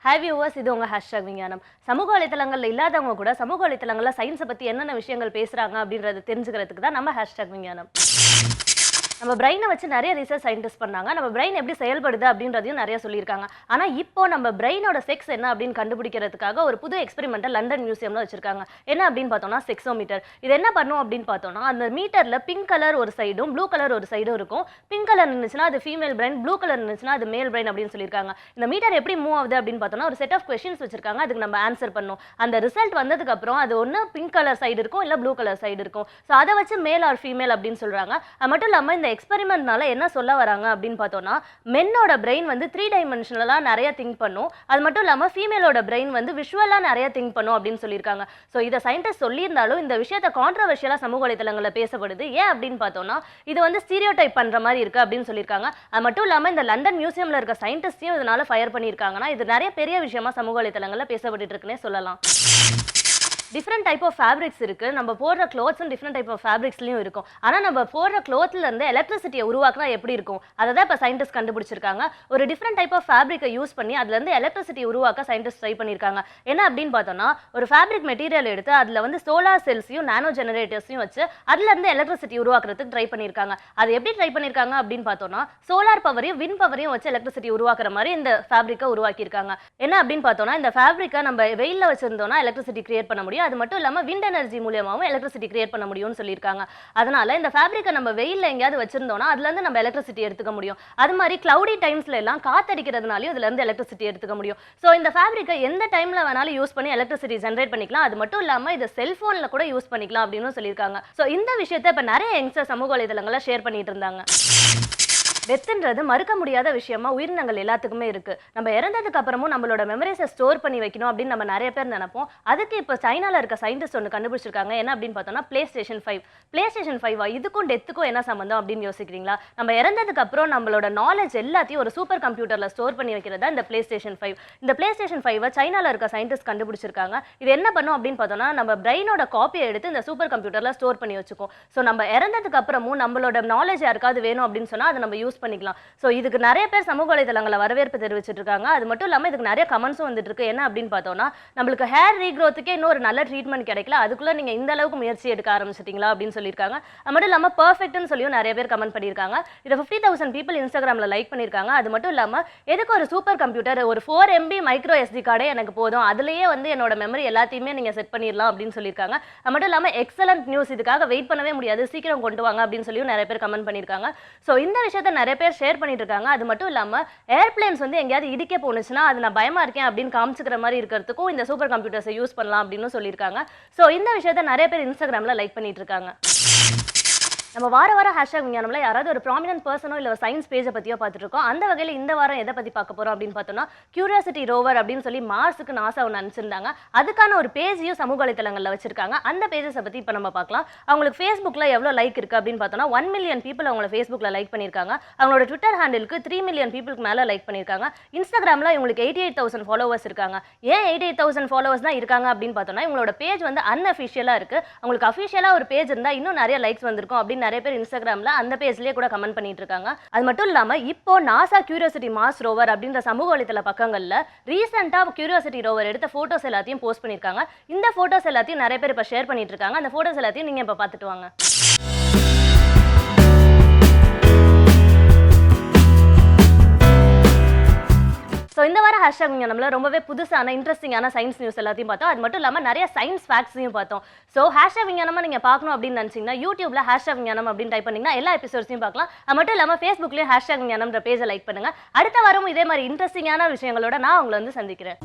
Hi viewers, இது உங்க hashtag விஞ்ஞானம். சமூக வலைத்தளங்கள்ல இல்லாதவங்க கூட சமூக வலைத்தளங்கள்ல சயின்ஸை பத்தி என்னென்ன விஷயங்கள் பேசுறாங்க அப்படின்றத தெரிஞ்சுக்கிறதுக்கு தான் நம்ம ஹேஷ்டாக் விஞ்ஞானம். நம்ம பிரெயினை வச்சு நிறைய ரிசர்ச் சயின்டிஸ்ட் பண்ணாங்க. நம்ம பிரெயின் எப்படி செயல்படுது அப்படின்றதையும் நிறைய சொல்லியிருக்காங்க. ஆனா இப்போ நம்ம பிரெயினோட செக்ஸ் என்ன அப்படின்னு கண்டுபிடிக்கிறதுக்காக ஒரு புது எக்ஸ்பெரிமெண்ட்டை லண்டன் மியூசியம்ல வச்சிருக்காங்க. என்ன அப்படின்னு பார்த்தோம்னா செக்ஸோமீட்டர். இது என்ன பண்ணும் அப்படின்னு பார்த்தோம்னா, அந்த மீட்டர்ல பிங்க் கலர் ஒரு சைடும் ப்ளூ கலர் ஒரு சைடும் இருக்கும். பிங்க் கலர் இருந்துச்சுன்னா அது ஃபீமேல் பிரெயின், ப்ளூ கலர் இருந்துச்சுன்னா அது மேல் பிரெயின் அப்படின்னு சொல்லியிருக்காங்க. இந்த மீட்டர் எப்படி மூவ் ஆகுது அப்படின்னு பார்த்தோம்னா, ஒரு செட் ஆஃப் கொஸ்டின்ஸ் வச்சிருக்காங்க. அதுக்கு நம்ம ஆன்சர் பண்ணணும். அந்த ரிசல்ட் வந்ததுக்கு அப்புறம் அது ஒன்று பிங்க் கலர் சைடு இருக்கும், இல்லை ப்ளூ கலர் சைடு இருக்கும். ஸோ அதை வச்சு மேல் ஆர் ஃபீமேல் அப்படின்னு சொல்றாங்க. அது மட்டும் இல்லாமல் இந்த எக்ஸ்பெரிமெண்ட்னால என்ன சொல்ல வராங்க அப்படின்னு பார்த்தோம்னா, மென்னோட பிரெயின் வந்து 3 டைமென்ஷனலா நிறைய திங்க் பண்ணும். அது மட்டும் இல்லாமல் ஃபீமேலோட பிரெயின் வந்து விஷுவலா நிறைய திங்க் பண்ணும் அப்படின்னு சொல்லியிருக்காங்க. ஸோ இதை சயின்டிஸ்ட் சொல்லியிருந்தாலும் இந்த விஷயத்தை கான்ட்ரவர்ஷியலா சமூக வலைத்தளங்களில் பேசப்படுது. ஏன் அப்படின்னு பார்த்தோம்னா, இது வந்து ஸ்டீரியோடைப் பண்ற மாதிரி இருக்கு அப்படின்னு சொல்லியிருக்காங்க. அது மட்டும் இல்லாமல் இந்த லண்டன் மியூசியம்ல இருக்க சயின்டிஸ்டையும் இதனால ஃபயர் பண்ணியிருக்காங்கன்னா, இது நிறைய பெரிய விஷயமா சமூக வலைத்தளங்களில் பேசப்பட்டு இருக்குன்னே சொல்லலாம். டிஃப்ரெண்ட் டைப் ஆஃப் ஃபேப்ரிக்ஸ் இருக்கு. நம்ம போடுற க்ளோத்ஸும் டிஃப்ரெண்ட் டைப் ஆஃப் ஃபேப்ரிக்ஸ்லையும் இருக்கும். ஆனால் நம்ம போடுற க்ளோத்ல இருந்து எலக்ட்ரிசிட்டியை உருவாக்குனா எப்படி இருக்கும், அதை தான் இப்போ சயின்டிஸ்ட் கண்டுபிடிச்சிருக்காங்க. ஒரு டிஃப்ரெண்ட் டைப் ஆஃப் ஃபேப்ரிக்கை யூஸ் பண்ணி அதுலேருந்து எலக்ட்ரிசிட்டி உருவாக்க சயின்டிஸ்ட் ட்ரை பண்ணியிருக்காங்க. என்ன அப்படின்னு பார்த்தோம்னா, ஒரு ஃபேப்ரிக் மெட்டீரியல் எடுத்து அதில் வந்து சோலார் செல்ஸையும் நானோ ஜெனரேட்டர்ஸையும் வச்சு அதுலேருந்து எலக்ட்ரிசிட்டி உருவாக்குறதுக்கு ட்ரை பண்ணியிருக்காங்க. அது எப்படி ட்ரை பண்ணியிருக்காங்க அப்படின்னு பார்த்தோம்னா, சோலார் பவரையும் வின் பவரையும் வச்சு எலக்ட்ரிசிட்டி உருவாக்குற மாதிரி இந்த ஃபேப்ரிக்கை உருவாக்கியிருக்காங்க. என்ன அப்படின்னு பார்த்தோம்னா, இந்த ஃபேப்ரிக்கை நம்ம வெயிலில் வச்சிருந்தோம்னா எலக்ட்ரிசிட்டி கிரியேட் பண்ண முடியும். அது மட்டும் இல்லாமல் விண்ட் எனர்ஜி மூலமாகவும் எலக்ட்ரிசிட்டி கிரியேட் பண்ண முடியும்னு சொல்லியிருக்காங்க. அதனால இந்த ஃபேப்ரிக்கை நம்ம வெயிலில் எங்கேயாவது வச்சிருந்தோம்னா அதுலேருந்து நம்ம எலக்ட்ரிசிட்டி எடுத்துக்க முடியும். அது மாதிரி கிளவுடி டைம்ஸ்ல எல்லாம் காத்தடிக்கிறதுனாலையும் இதுலேருந்து எலக்ட்ரிசிட்டி எடுத்துக்க முடியும். ஸோ இந்த ஃபேப்ரிக்கை எந்த டைம்ல வேணாலும் யூஸ் பண்ணி எலக்ட்ரிசிட்டி ஜென்ரேட் பண்ணிக்கலாம். அது மட்டும் இல்லாமல் இதை செல்போன்ல கூட யூஸ் பண்ணிக்கலாம் அப்படின்னு சொல்லியிருக்காங்க. ஸோ இந்த விஷயத்தை இப்போ நிறைய யங்ஸ்டர் சமூக வலைதளங்களில் ஷேர் பண்ணிட்டு இருந்தாங்க. டெத்துன்றது மறுக்க முடியாத விஷயமா உயிரினங்கள் எல்லாத்துக்குமே இருக்கு. நம்ம இறந்ததுக்கு அப்புறமும் நம்மளோட மெமரிஸை ஸ்டோர் பண்ணி வைக்கணும் அப்படின்னு நம்ம நிறைய பேர் நினைப்போம். அதுக்கு இப்போ சைனால இருக்க சயின்டிஸ்ட் ஒன்று கண்டுபிடிச்சிருக்காங்க. என்ன அப்படின்னு பார்த்தோம்னா, PlayStation 5. PlayStation 5 இதுக்கும் டெத்துக்கும் என்ன சம்பந்தம் அப்படின்னு யோசிக்கிறீங்களா? நம்ம இறந்ததுக்கு அப்புறம் நம்மளோட நாலேஜ் எல்லாத்தையும் ஒரு சூப்பர் கம்ப்யூட்டர்ல ஸ்டோர் பண்ணி வைக்கிறதா இந்த PlayStation 5. இந்த PlayStation 5 சைனால இருக்க சயின்டிஸ்ட் கண்டுபிடிச்சிருக்காங்க. இது என்ன பண்ணும் அப்படின்னு பார்த்தோம்னா, நம்ம பிரெயினோட காப்பியை எடுத்து இந்த சூப்பர் கம்ப்யூட்டர்ல ஸ்டோர் பண்ணி வச்சுக்கும். ஸோ நம்ம இறந்ததுக்கு அப்புறமும் நம்மளோட நாலேஜ் யாருக்காவது வேணும் அப்படின்னு சொன்னா அதை நம்ம யூஸ் பண்ணிக்கலாம். சோ இதுக்கு நிறைய பேர் சமூக வலைதளங்கள்ல வரவேற்பு தெரிவிச்சிட்டு இருக்காங்க. அது மட்டும் இல்லாம இதுக்கு நிறைய கமெண்ட்ஸும் வந்துட்டு இருக்கு. என்ன அப்படின்னு பார்த்தோம்னா, நம்மளுக்கு ஹேர் ரீக்ரோத்துக்கே இன்னொரு நல்ல ட்ரீட்மெண்ட் கிடைக்கல, அதுக்குள்ள நீங்க இந்த அளவுக்கு முயற்சி எடுக்க ஆரம்பிச்சிட்டீங்களா அப்படின்னு சொல்லியிருக்காங்க. அது மட்டும் இல்லாம பெர்ஃபெக்ட்னு சொல்லியும் நிறைய பேர் கமெண்ட் பண்ணியிருக்காங்க. இதை 50,000 பீப்புள் இன்ஸ்டாகிராம்ல லைக் பண்ணியிருக்காங்க. அது மட்டும் இல்லாம எதுக்கு ஒரு சூப்பர் கம்ப்யூட்டர், ஒரு 4 MB மைக்ரோ SD கார்டே எனக்கு போதும், அதுலயே வந்து என்னோட மெமரி எல்லாத்தையுமே நீங்க செட் பண்ணிடலாம் அப்படின்னு சொல்லியிருக்காங்க. அது மட்டும் இல்லாம எக்ஸலன்ட் நியூஸ், இதுக்காக வெயிட் பண்ணவே முடியாது, சீக்கிரம் கொண்டு வாங்க அப்படின்னு சொல்லியும் நிறைய பேர் கமெண்ட் பண்ணியிருக்காங்க. ஸோ இந்த விஷயத்தை நிறைய பேர் ஷேர் பண்ணிட்டு இருக்காங்க. அது மட்டும் இல்லாம ஏர்பிளேன்ஸ் வந்து எங்கேயாவது இடிக்க போனுச்சுன்னா அது நான் பயமா இருக்கேன் அப்படின்னு காமிச்சுக்கிற மாதிரி இருக்கிறதுக்கும் இந்த சூப்பர் கம்ப்யூட்டர்ஸை யூஸ் பண்ணலாம் அப்படின்னு சொல்லியிருக்காங்க. ஸோ இந்த விஷயத்தை நிறைய பேர் இன்ஸ்டாகிராம்ல லைக் பண்ணிட்டு இருக்காங்க. நம்ம வார ஹேஷ்டாக் விஞ்ஞானம்ல யாராவது ஒரு ப்ராமினன்ட் பர்சனோ இல்லை சயின்ஸ் பேஜை பற்றியோ பார்த்துட்டு இருக்கோம். அந்த வகையில் இந்த வாரம் எதை பற்றி பார்க்க போகிறோம் அப்படின்னு பார்த்தோம்னா, கியூரியாசிட்டி ரோவர் அப்படின்னு சொல்லி மார்ஸுக்கு நாசா ஒன்று அனுப்பிச்சிருந்தாங்க. அதுக்கான ஒரு பேஜையும் சமூக வலைத்தளங்களில் வச்சிருக்காங்க. அந்த பேஜஸை பற்றி இப்போ நம்ம பார்க்கலாம். அவங்களுக்கு ஃபேஸ்புக்கில் எவ்வளோ லைக் இருக்குது அப்படின்னு பார்த்தோம்னா, 1 மில்லியன் பீப்புள் அவங்கள ஃபேஸ்புக்கில் லைக் பண்ணியிருக்காங்க. அவங்களோட ட்விட்டர் ஹேண்டிலுக்கு 3 மில்லியன் பீப்புளுக்கு மேலே லைக் பண்ணியிருக்காங்க. இன்ஸ்டாகிராமில் இவங்களுக்கு 88,000 ஃபாலோவர்ஸ் இருக்காங்க. ஏன் 88,000 ஃபாலோவர்ஸ் தான் இருக்காங்க அப்படின்னு பார்த்தோம்னா, இவங்களோட பேஜ் வந்து அன்அஃபிஷியலாக இருக்குது. அவங்களுக்கு அஃபிஷியலாக ஒரு பேஜ் இருந்தால் இன்னும் நிறைய லைக்ஸ் வந்திருக்கும் அப்படின்னு நிறைய பேர் இன்ஸ்டாகிராம்ல அந்த பேஜ்லயே கூட கமெண்ட் பண்ணிட்டு இருக்காங்க. அது மட்டும் இல்லாம இப்போ நாசா கியூரியாசிட்டி மார்ஸ் ரோவர் அப்படின்ற சமூக வலைத்தள பக்கங்கள்ல ரீசெண்டா கியூரியாசிட்டி ரோவர் எடுத்த போட்டோஸ் எல்லாத்தையும் போஸ்ட் பண்ணிருக்காங்க. இந்த போட்டோஸ் எல்லாத்தையும் நிறைய பேர் இப்ப ஷேர் பண்ணிட்டு இருக்காங்க. அந்த போட்டோஸ் எல்லாத்தையும் நீங்க இப்ப பார்த்துட்டு வாங்க. ஸோ இந்த வாரம் ஹேஷ்டாக் விஞ்ஞானம்ல ரொம்பவே புதுசான இன்ட்ரெஸ்டிங்கான சயின்ஸ் நியூஸ் எல்லாத்தையும் பார்த்தோம். அது மட்டும் இல்லாமல் நிறைய சயின்ஸ் ஃபேக்ட்ஸையும் பார்த்தோம். ஸோ ஹேஷ்டாக் விஞ்ஞானமாக நீங்கள் பார்க்கணும் அப்படின்னு நினச்சிங்கன்னா யூடியூப்ல ஹேஷ்டாக் விஞ்ஞானம் அப்படின்னு டைப் பண்ணிங்கன்னா எல்லா எபிசோட்ஸையும் பார்க்கலாம். அது மட்டும் இல்லாமல் ஃபேஸ்புக்லேயும் ஹேஷ்டாக் விஞ்ஞானம்ன்ற பேஜை லைக் பண்ணுங்க. அடுத்த வாரமும் இதே மாதிரி இன்ட்ரெஸ்டிங்கான விஷயங்களோட நான் உங்களை வந்து சந்திக்கிறேன்.